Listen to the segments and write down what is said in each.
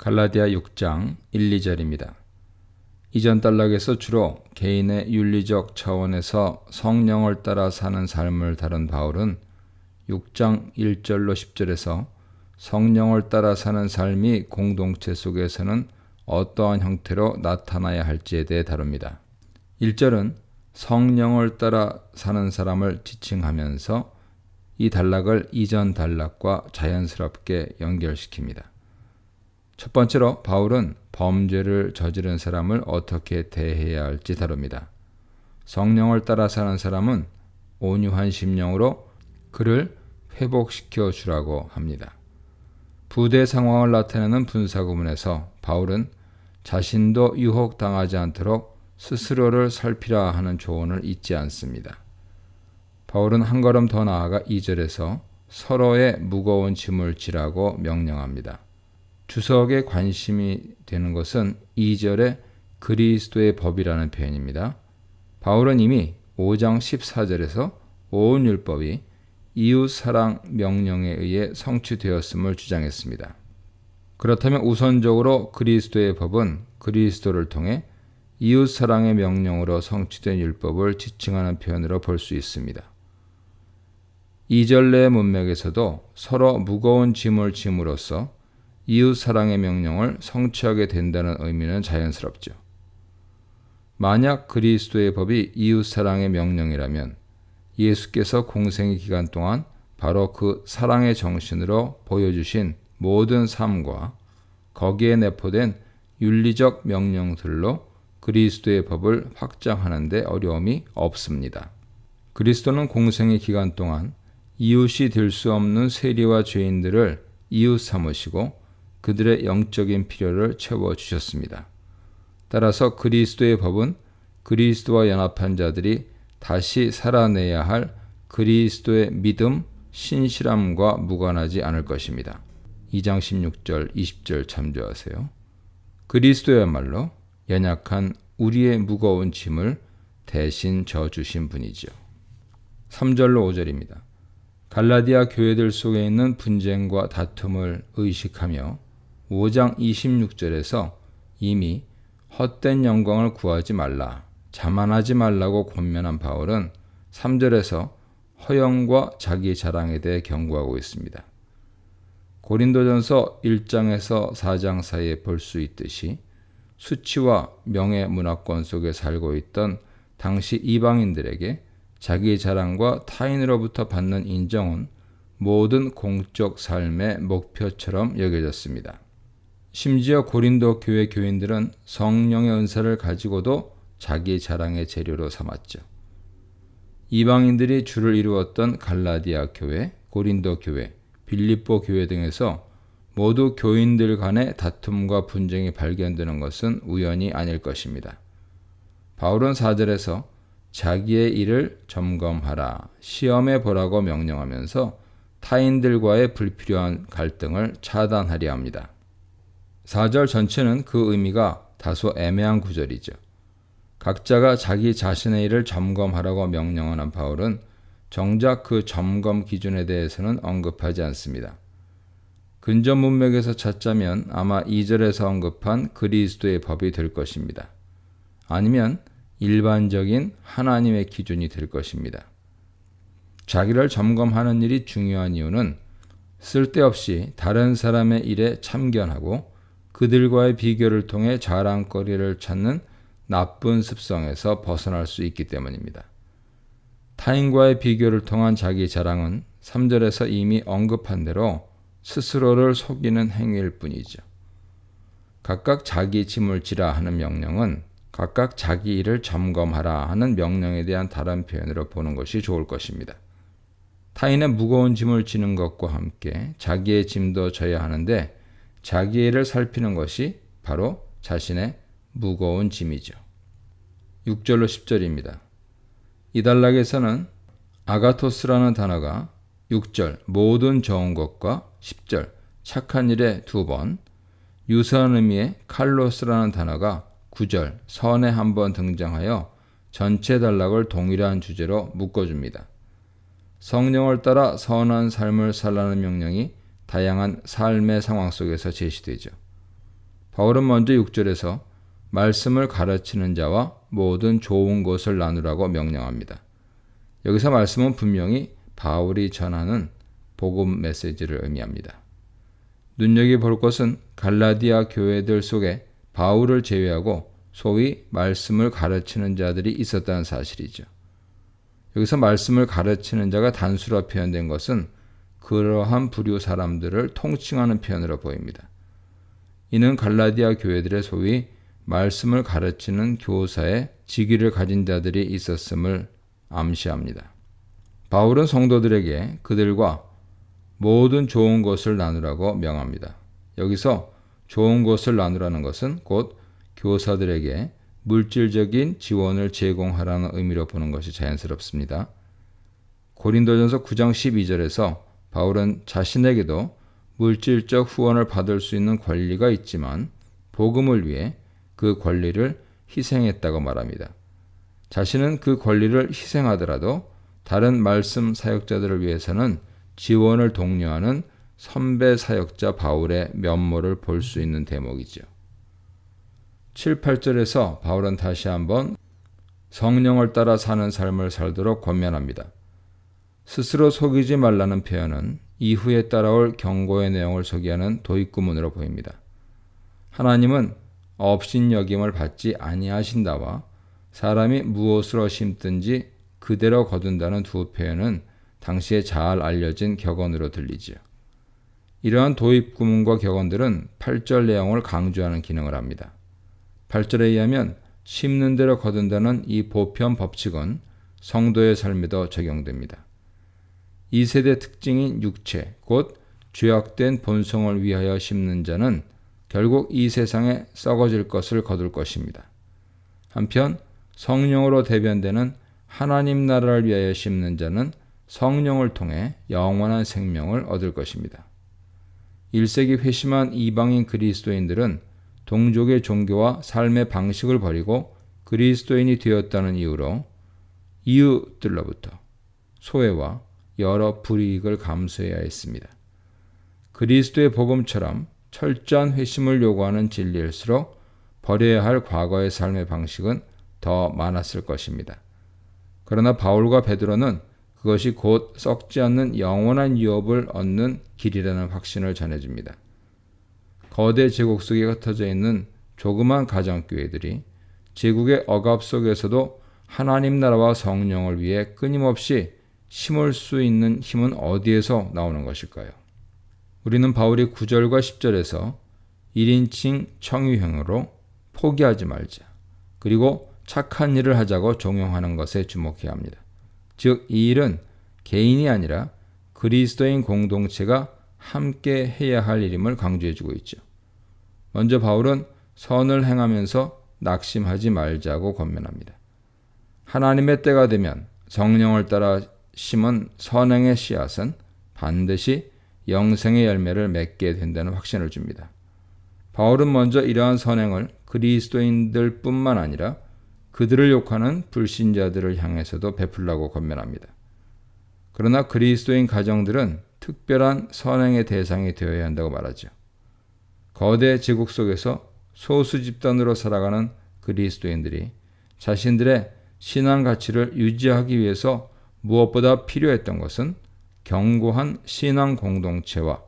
갈라디아 6장 1, 2절입니다. 이전 단락에서 주로 개인의 윤리적 차원에서 성령을 따라 사는 삶을 다룬 바울은 6장 1절로 10절에서 성령을 따라 사는 삶이 공동체 속에서는 어떠한 형태로 나타나야 할지에 대해 다룹니다. 1절은 성령을 따라 사는 사람을 지칭하면서 이 단락을 이전 단락과 자연스럽게 연결시킵니다. 첫 번째로 바울은 범죄를 저지른 사람을 어떻게 대해야 할지 다룹니다. 성령을 따라 사는 사람은 온유한 심령으로 그를 회복시켜 주라고 합니다. 부대 상황을 나타내는 분사구문에서 바울은 자신도 유혹당하지 않도록 스스로를 살피라 하는 조언을 잊지 않습니다. 바울은 한 걸음 더 나아가 2절에서 서로의 무거운 짐을 지라고 명령합니다. 주석에 관심이 되는 것은 2절의 그리스도의 법이라는 표현입니다. 바울은 이미 5장 14절에서 온 율법이 이웃사랑 명령에 의해 성취되었음을 주장했습니다. 그렇다면 우선적으로 그리스도의 법은 그리스도를 통해 이웃사랑의 명령으로 성취된 율법을 지칭하는 표현으로 볼 수 있습니다. 2절 내 문맥에서도 서로 무거운 짐을 짐으로써 이웃사랑의 명령을 성취하게 된다는 의미는 자연스럽죠. 만약 그리스도의 법이 이웃사랑의 명령이라면 예수께서 공생의 기간 동안 바로 그 사랑의 정신으로 보여주신 모든 삶과 거기에 내포된 윤리적 명령들로 그리스도의 법을 확장하는 데 어려움이 없습니다. 그리스도는 공생의 기간 동안 이웃이 될 수 없는 세리와 죄인들을 이웃 삼으시고 그들의 영적인 필요를 채워주셨습니다. 따라서 그리스도의 법은 그리스도와 연합한 자들이 다시 살아내야 할 그리스도의 믿음, 신실함과 무관하지 않을 것입니다. 2장 16절, 20절 참조하세요. 그리스도야말로 연약한 우리의 무거운 짐을 대신 져주신 분이죠. 3절로 5절입니다. 갈라디아 교회들 속에 있는 분쟁과 다툼을 의식하며 5장 26절에서 이미 헛된 영광을 구하지 말라, 자만하지 말라고 권면한 바울은 3절에서 허영과 자기 자랑에 대해 경고하고 있습니다. 고린도전서 1장에서 4장 사이에 볼 수 있듯이 수치와 명예 문화권 속에 살고 있던 당시 이방인들에게 자기 자랑과 타인으로부터 받는 인정은 모든 공적 삶의 목표처럼 여겨졌습니다. 심지어 고린도 교회 교인들은 성령의 은사를 가지고도 자기 자랑의 재료로 삼았죠. 이방인들이 주를 이루었던 갈라디아 교회, 고린도 교회, 빌립보 교회 등에서 모두 교인들 간의 다툼과 분쟁이 발견되는 것은 우연이 아닐 것입니다. 바울은 4절에서 자기의 일을 점검하라, 시험해 보라고 명령하면서 타인들과의 불필요한 갈등을 차단하려 합니다. 4절 전체는 그 의미가 다소 애매한 구절이죠. 각자가 자기 자신의 일을 점검하라고 명령하는 바울은 정작 그 점검 기준에 대해서는 언급하지 않습니다. 근접 문맥에서 찾자면 아마 2절에서 언급한 그리스도의 법이 될 것입니다. 아니면 일반적인 하나님의 기준이 될 것입니다. 자기를 점검하는 일이 중요한 이유는 쓸데없이 다른 사람의 일에 참견하고 그들과의 비교를 통해 자랑거리를 찾는 나쁜 습성에서 벗어날 수 있기 때문입니다. 타인과의 비교를 통한 자기 자랑은 3절에서 이미 언급한 대로 스스로를 속이는 행위일 뿐이죠. 각각 자기 짐을 지라 하는 명령은 각각 자기 일을 점검하라 하는 명령에 대한 다른 표현으로 보는 것이 좋을 것입니다. 타인의 무거운 짐을 지는 것과 함께 자기의 짐도 져야 하는데 자기의 일을 살피는 것이 바로 자신의 무거운 짐이죠. 6절로 10절입니다. 이 단락에서는 아가토스라는 단어가 6절 모든 좋은 것과 10절 착한 일에 2번, 유사한 의미의 칼로스라는 단어가 9절 선에 한 번 등장하여 전체 단락을 동일한 주제로 묶어줍니다. 성령을 따라 선한 삶을 살라는 명령이 다양한 삶의 상황 속에서 제시되죠. 바울은 먼저 6절에서 말씀을 가르치는 자와 모든 좋은 것을 나누라고 명령합니다. 여기서 말씀은 분명히 바울이 전하는 복음 메시지를 의미합니다. 눈여겨볼 것은 갈라디아 교회들 속에 바울을 제외하고 소위 말씀을 가르치는 자들이 있었다는 사실이죠. 여기서 말씀을 가르치는 자가 단수로 표현된 것은 그러한 부류 사람들을 통칭하는 표현으로 보입니다. 이는 갈라디아 교회들의 소위 말씀을 가르치는 교사의 직위를 가진 자들이 있었음을 암시합니다. 바울은 성도들에게 그들과 모든 좋은 것을 나누라고 명합니다. 여기서 좋은 것을 나누라는 것은 곧 교사들에게 물질적인 지원을 제공하라는 의미로 보는 것이 자연스럽습니다. 고린도전서 9장 12절에서 바울은 자신에게도 물질적 후원을 받을 수 있는 권리가 있지만 복음을 위해 그 권리를 희생했다고 말합니다. 자신은 그 권리를 희생하더라도 다른 말씀 사역자들을 위해서는 지원을 독려하는 선배 사역자 바울의 면모를 볼 수 있는 대목이죠. 7, 8절에서 바울은 다시 한번 성령을 따라 사는 삶을 살도록 권면합니다. 스스로 속이지 말라는 표현은 이후에 따라올 경고의 내용을 소개하는 도입구문으로 보입니다. 하나님은 업신여김을 받지 아니하신다와 사람이 무엇으로 심든지 그대로 거둔다는 두 표현은 당시에 잘 알려진 격언으로 들리지요. 이러한 도입구문과 격언들은 8절 내용을 강조하는 기능을 합니다. 8절에 의하면 심는 대로 거둔다는 이 보편 법칙은 성도의 삶에도 적용됩니다. 이 세대 특징인 육체, 곧 죄악된 본성을 위하여 심는 자는 결국 이 세상에 썩어질 것을 거둘 것입니다. 한편 성령으로 대변되는 하나님 나라를 위하여 심는 자는 성령을 통해 영원한 생명을 얻을 것입니다. 1세기 회심한 이방인 그리스도인들은 동족의 종교와 삶의 방식을 버리고 그리스도인이 되었다는 이유로 이웃들로부터 소외와 여러 불이익을 감수해야 했습니다. 그리스도의 복음처럼 철저한 회심을 요구하는 진리일수록 버려야 할 과거의 삶의 방식은 더 많았을 것입니다. 그러나 바울과 베드로는 그것이 곧 썩지 않는 영원한 유업을 얻는 길이라는 확신을 전해줍니다. 거대 제국 속에 흩어져 있는 조그만 가정교회들이 제국의 억압 속에서도 하나님 나라와 성령을 위해 끊임없이 심을 수 있는 힘은 어디에서 나오는 것일까요? 우리는 바울이 9절과 10절에서 1인칭 청유형으로 포기하지 말자, 그리고 착한 일을 하자고 종용하는 것에 주목해야 합니다. 즉, 이 일은 개인이 아니라 그리스도인 공동체가 함께 해야 할 일임을 강조해주고 있죠. 먼저 바울은 선을 행하면서 낙심하지 말자고 권면합니다. 하나님의 때가 되면 성령을 따라 심은 선행의 씨앗은 반드시 영생의 열매를 맺게 된다는 확신을 줍니다. 바울은 먼저 이러한 선행을 그리스도인들 뿐만 아니라 그들을 욕하는 불신자들을 향해서도 베풀라고 권면합니다. 그러나 그리스도인 가정들은 특별한 선행의 대상이 되어야 한다고 말하죠. 거대 제국 속에서 소수 집단으로 살아가는 그리스도인들이 자신들의 신앙 가치를 유지하기 위해서 무엇보다 필요했던 것은 견고한 신앙 공동체와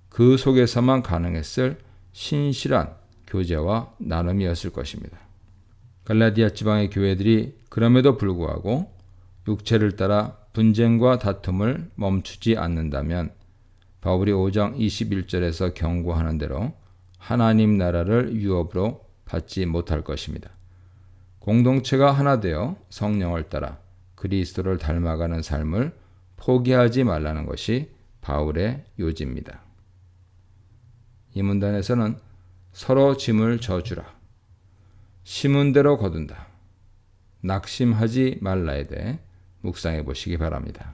그 속에서만 가능했을 신실한 교제와 나눔이었을 것입니다. 갈라디아 지방의 교회들이 그럼에도 불구하고 육체를 따라 분쟁과 다툼을 멈추지 않는다면 바울이 5장 21절에서 경고하는 대로 하나님 나라를 유업으로 받지 못할 것입니다. 공동체가 하나 되어 성령을 따라 그리스도를 닮아가는 삶을 포기하지 말라는 것이 바울의 요지입니다. 이 문단에서는 서로 짐을 져주라, 심은 대로 거둔다, 낙심하지 말라에 대해 묵상해 보시기 바랍니다.